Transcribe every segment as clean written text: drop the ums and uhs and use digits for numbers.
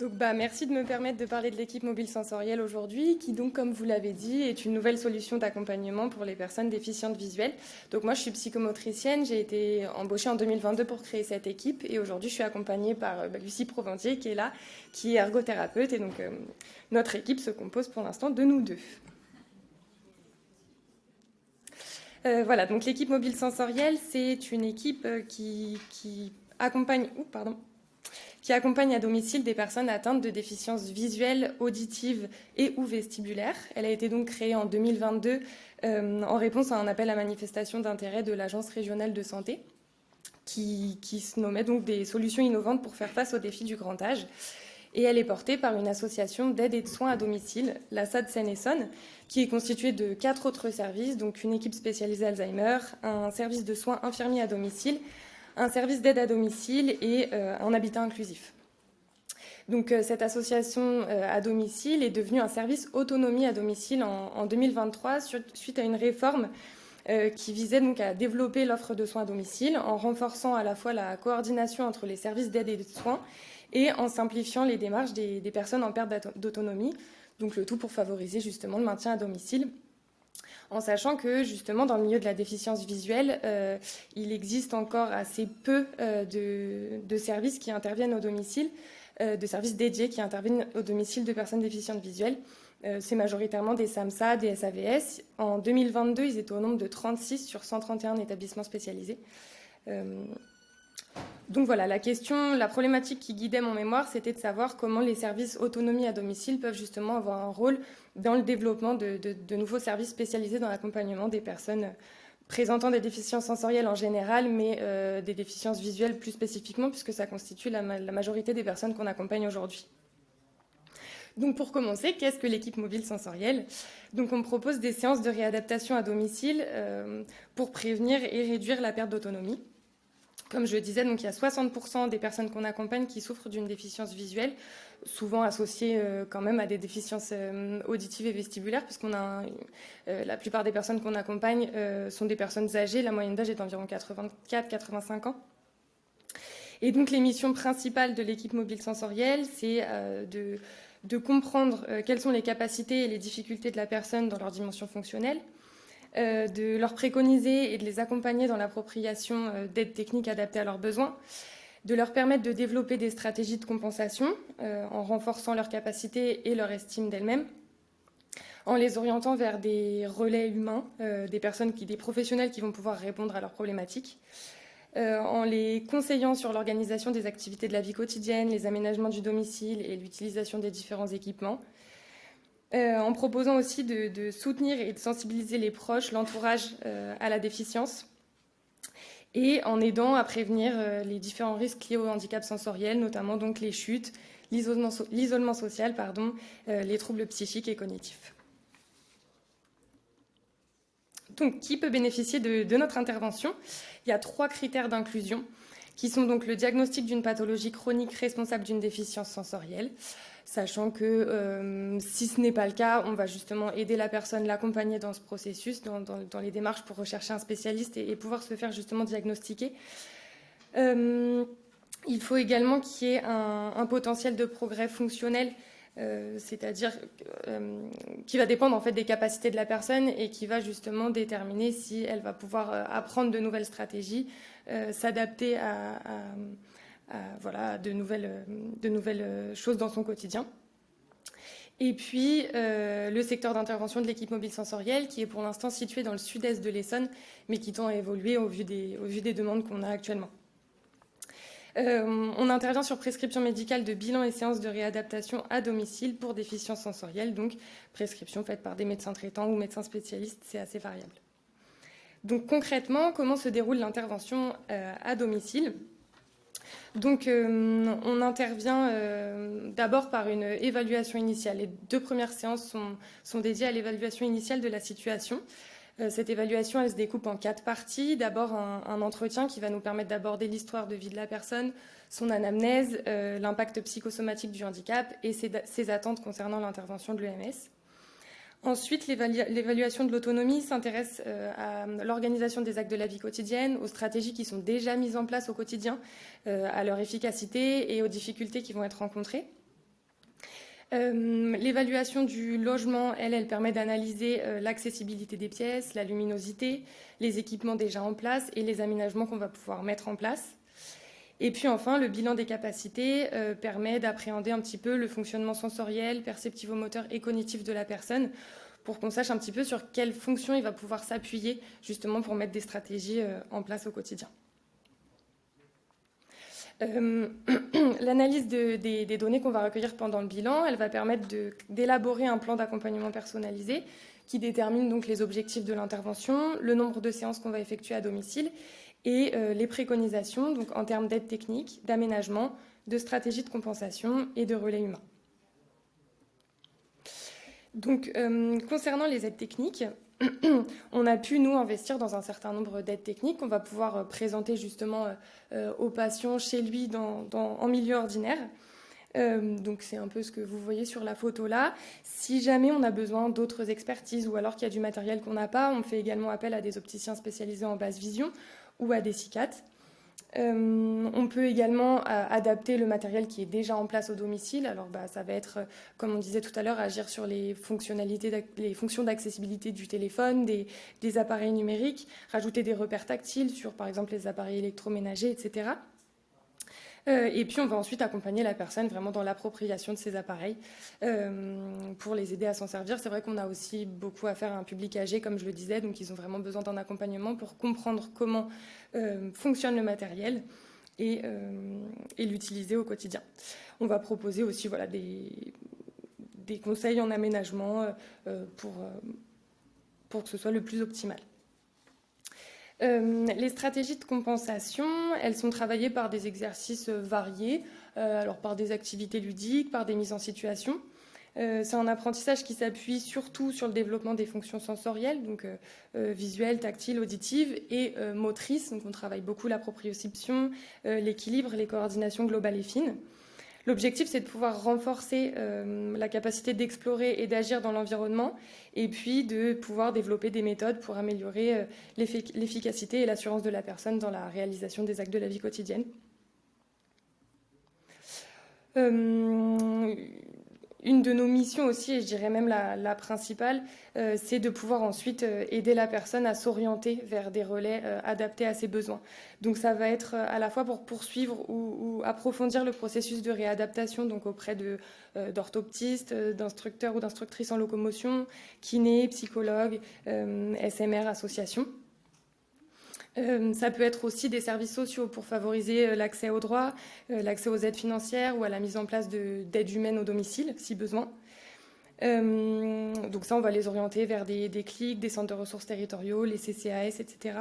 Donc, merci de me permettre de parler de l'équipe mobile sensorielle aujourd'hui, qui donc, comme vous l'avez dit, est une nouvelle solution d'accompagnement pour les personnes déficientes visuelles. Donc moi, je suis psychomotricienne, j'ai été embauchée en 2022 pour créer cette équipe, et aujourd'hui, je suis accompagnée par Lucie Proventier, qui est là, qui est ergothérapeute, et donc notre équipe se compose pour l'instant de nous deux. Voilà, donc l'équipe mobile sensorielle, c'est une équipe qui accompagne... qui accompagne à domicile des personnes atteintes de déficiences visuelles, auditives et ou vestibulaires. Elle a été donc créée en 2022 en réponse à un appel à manifestation d'intérêt de l'Agence régionale de santé qui se nommait donc des solutions innovantes pour faire face aux défis du grand âge. Et elle est portée par une association d'aide et de soins à domicile, la SAD Seine-Essonne, qui est constituée de 4 autres services, donc une équipe spécialisée Alzheimer, un service de soins infirmiers à domicile, un service d'aide à domicile et un habitat inclusif. Donc cette association à domicile est devenue un service autonomie à domicile en 2023 suite à une réforme qui visait donc à développer l'offre de soins à domicile en renforçant à la fois la coordination entre les services d'aide et de soins et en simplifiant les démarches des personnes en perte d'autonomie, donc le tout pour favoriser justement le maintien à domicile. En sachant que justement dans le milieu de la déficience visuelle, il existe encore assez peu de services qui interviennent au domicile, de services dédiés qui interviennent au domicile de personnes déficientes visuelles. C'est majoritairement des SAMSA, des SAVS. En 2022, ils étaient au nombre de 36 sur 131 établissements spécialisés. Donc voilà, la problématique qui guidait mon mémoire, c'était de savoir comment les services autonomie à domicile peuvent justement avoir un rôle dans le développement de nouveaux services spécialisés dans l'accompagnement des personnes présentant des déficiences sensorielles en général, mais des déficiences visuelles plus spécifiquement, puisque ça constitue la majorité des personnes qu'on accompagne aujourd'hui. Donc pour commencer, qu'est-ce que l'équipe mobile sensorielle? Donc on propose des séances de réadaptation à domicile pour prévenir et réduire la perte d'autonomie. Comme je le disais, donc il y a 60% des personnes qu'on accompagne qui souffrent d'une déficience visuelle, souvent associée quand même à des déficiences auditives et vestibulaires, puisqu'on a la plupart des personnes qu'on accompagne sont des personnes âgées. La moyenne d'âge est d'environ 84-85 ans. Et donc les missions principales de l'équipe mobile sensorielle, c'est de comprendre quelles sont les capacités et les difficultés de la personne dans leur dimension fonctionnelle, de leur préconiser et de les accompagner dans l'appropriation d'aides techniques adaptées à leurs besoins, de leur permettre de développer des stratégies de compensation en renforçant leurs capacités et leur estime d'elles-mêmes, en les orientant vers des relais humains, des professionnels qui vont pouvoir répondre à leurs problématiques, en les conseillant sur l'organisation des activités de la vie quotidienne, les aménagements du domicile et l'utilisation des différents équipements, en proposant aussi de soutenir et de sensibiliser les proches, l'entourage à la déficience, et en aidant à prévenir les différents risques liés au handicap sensoriel, notamment donc les chutes, l'isolement social, les troubles psychiques et cognitifs. Donc, qui peut bénéficier de notre intervention? Il y a 3 critères d'inclusion, qui sont donc le diagnostic d'une pathologie chronique responsable d'une déficience sensorielle, sachant que si ce n'est pas le cas, on va justement aider la personne, l'accompagner dans ce processus, dans les démarches pour rechercher un spécialiste et pouvoir se faire justement diagnostiquer. Il faut également qu'il y ait un potentiel de progrès fonctionnel, c'est-à-dire qui va dépendre en fait des capacités de la personne et qui va justement déterminer si elle va pouvoir apprendre de nouvelles stratégies, s'adapter à de nouvelles choses dans son quotidien. Et puis, le secteur d'intervention de l'équipe mobile sensorielle, qui est pour l'instant situé dans le sud-est de l'Essonne, mais qui tend à évoluer au vu des demandes qu'on a actuellement. On intervient sur prescription médicale de bilan et séances de réadaptation à domicile pour déficience sensorielle, donc prescription faite par des médecins traitants ou médecins spécialistes, c'est assez variable. Donc concrètement, comment se déroule l'intervention à domicile? Donc on intervient d'abord par une évaluation initiale. Les 2 premières séances sont dédiées à l'évaluation initiale de la situation. Cette évaluation, elle se découpe en 4 parties. D'abord, un entretien qui va nous permettre d'aborder l'histoire de vie de la personne, son anamnèse, l'impact psychosomatique du handicap et ses attentes concernant l'intervention de l'EMS. Ensuite, l'évaluation de l'autonomie s'intéresse à l'organisation des actes de la vie quotidienne, aux stratégies qui sont déjà mises en place au quotidien, à leur efficacité et aux difficultés qui vont être rencontrées. L'évaluation du logement, elle permet d'analyser l'accessibilité des pièces, la luminosité, les équipements déjà en place et les aménagements qu'on va pouvoir mettre en place. Et puis enfin, le bilan des capacités permet d'appréhender un petit peu le fonctionnement sensoriel, perceptivo-moteur et cognitif de la personne pour qu'on sache un petit peu sur quelles fonctions il va pouvoir s'appuyer justement pour mettre des stratégies en place au quotidien. L'analyse des données qu'on va recueillir pendant le bilan, elle va permettre d'élaborer un plan d'accompagnement personnalisé qui détermine donc les objectifs de l'intervention, le nombre de séances qu'on va effectuer à domicile et les préconisations donc en termes d'aide technique, d'aménagement, de stratégie de compensation et de relais humain. Donc, concernant les aides techniques, on a pu, nous, investir dans un certain nombre d'aides techniques qu'on va pouvoir présenter justement aux patients chez lui en milieu ordinaire. Donc c'est un peu ce que vous voyez sur la photo là. Si jamais on a besoin d'autres expertises ou alors qu'il y a du matériel qu'on n'a pas, on fait également appel à des opticiens spécialisés en basse vision ou à des SICAT. On peut également adapter le matériel qui est déjà en place au domicile. Alors ça va être, comme on disait tout à l'heure, agir sur les fonctionnalités, les fonctions d'accessibilité du téléphone, des appareils numériques, rajouter des repères tactiles sur par exemple les appareils électroménagers, etc. Et puis on va ensuite accompagner la personne vraiment dans l'appropriation de ces appareils pour les aider à s'en servir. C'est vrai qu'on a aussi beaucoup à faire à un public âgé, comme je le disais, donc ils ont vraiment besoin d'un accompagnement pour comprendre comment fonctionne le matériel et l'utiliser au quotidien. On va proposer aussi voilà, des conseils en aménagement pour que ce soit le plus optimal. Les stratégies de compensation, elles sont travaillées par des exercices variés, alors par des activités ludiques, par des mises en situation. C'est un apprentissage qui s'appuie surtout sur le développement des fonctions sensorielles, donc visuelles, tactiles, auditives et motrices. Donc on travaille beaucoup la proprioception, l'équilibre, les coordinations globales et fines. L'objectif, c'est de pouvoir renforcer la capacité d'explorer et d'agir dans l'environnement et puis de pouvoir développer des méthodes pour améliorer l'efficacité et l'assurance de la personne dans la réalisation des actes de la vie quotidienne. Une de nos missions aussi, et je dirais même la principale, c'est de pouvoir ensuite aider la personne à s'orienter vers des relais adaptés à ses besoins. Donc ça va être à la fois pour poursuivre ou approfondir le processus de réadaptation, donc auprès d'orthoptistes, d'instructeurs ou d'instructrices en locomotion, kinés, psychologues, SMR, associations. Ça peut être aussi des services sociaux pour favoriser l'accès aux droits, l'accès aux aides financières ou à la mise en place d'aides humaines au domicile, si besoin. Donc ça, on va les orienter vers des CLIC, des centres de ressources territoriaux, les CCAS, etc.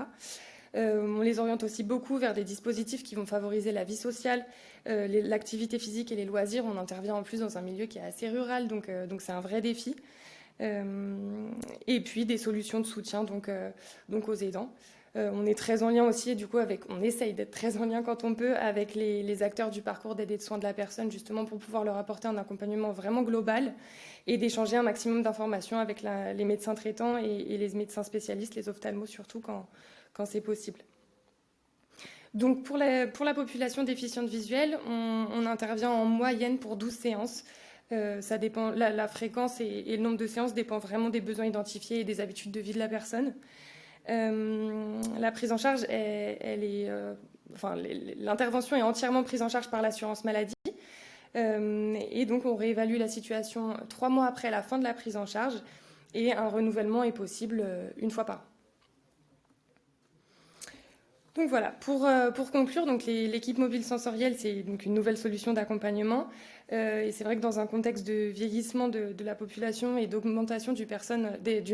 On les oriente aussi beaucoup vers des dispositifs qui vont favoriser la vie sociale, l'activité physique et les loisirs. On intervient en plus dans un milieu qui est assez rural, donc c'est un vrai défi. Et puis des solutions de soutien donc aux aidants. On est très en lien aussi, du coup, on essaye d'être très en lien quand on peut avec les acteurs du parcours d'aide et de soins de la personne, justement pour pouvoir leur apporter un accompagnement vraiment global et d'échanger un maximum d'informations avec les médecins traitants et les médecins spécialistes, les ophtalmos surtout quand c'est possible. Donc pour la population déficiente visuelle, on intervient en moyenne pour 12 séances. Ça dépend, la fréquence et le nombre de séances dépend vraiment des besoins identifiés et des habitudes de vie de la personne. La prise en charge, l'intervention est entièrement prise en charge par l'assurance maladie. Et donc, on réévalue la situation 3 mois après la fin de la prise en charge et un renouvellement est possible une fois par an. Donc voilà, pour conclure, donc l'équipe mobile sensorielle, c'est donc une nouvelle solution d'accompagnement. Et c'est vrai que dans un contexte de vieillissement de la population et d'augmentation du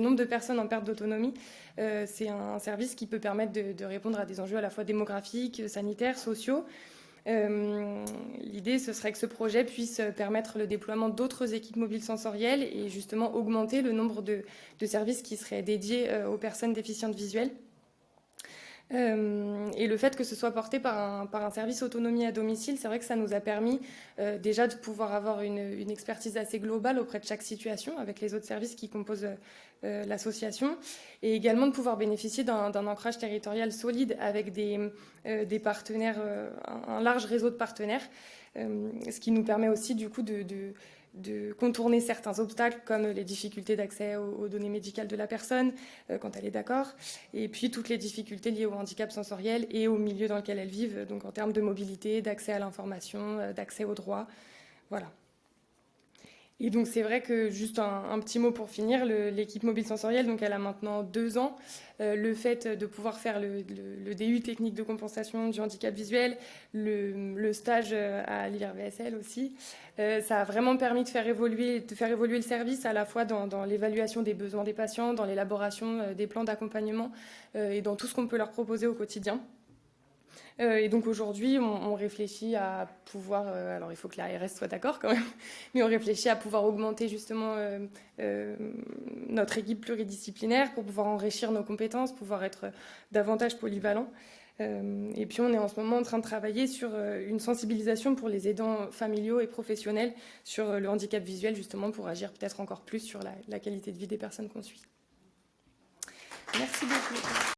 nombre de personnes en perte d'autonomie, c'est un service qui peut permettre de répondre à des enjeux à la fois démographiques, sanitaires, sociaux. L'idée, ce serait que ce projet puisse permettre le déploiement d'autres équipes mobiles sensorielles et justement augmenter le nombre de services qui seraient dédiés aux personnes déficientes visuelles. Et le fait que ce soit porté par un service autonomie à domicile, c'est vrai que ça nous a permis déjà de pouvoir avoir une expertise assez globale auprès de chaque situation avec les autres services qui composent l'association et également de pouvoir bénéficier d'un ancrage territorial solide avec des partenaires, un large réseau de partenaires ce qui nous permet aussi du coup de contourner certains obstacles comme les difficultés d'accès aux données médicales de la personne quand elle est d'accord, et puis toutes les difficultés liées au handicap sensoriel et au milieu dans lequel elles vivent, donc en termes de mobilité, d'accès à l'information, d'accès aux droits. Voilà. Et donc c'est vrai que, juste un petit mot pour finir, l'équipe mobile sensorielle, donc elle a maintenant 2 ans. Le fait de pouvoir faire le DU technique de compensation du handicap visuel, le stage à l'IRVSL aussi, ça a vraiment permis de faire évoluer le service à la fois dans l'évaluation des besoins des patients, dans l'élaboration des plans d'accompagnement et dans tout ce qu'on peut leur proposer au quotidien. Et donc aujourd'hui, on réfléchit à pouvoir, alors il faut que l'ARS soit d'accord quand même, mais on réfléchit à pouvoir augmenter justement notre équipe pluridisciplinaire pour pouvoir enrichir nos compétences, pouvoir être davantage polyvalent. Et puis on est en ce moment en train de travailler sur une sensibilisation pour les aidants familiaux et professionnels sur le handicap visuel, justement pour agir peut-être encore plus sur la qualité de vie des personnes qu'on suit. Merci beaucoup.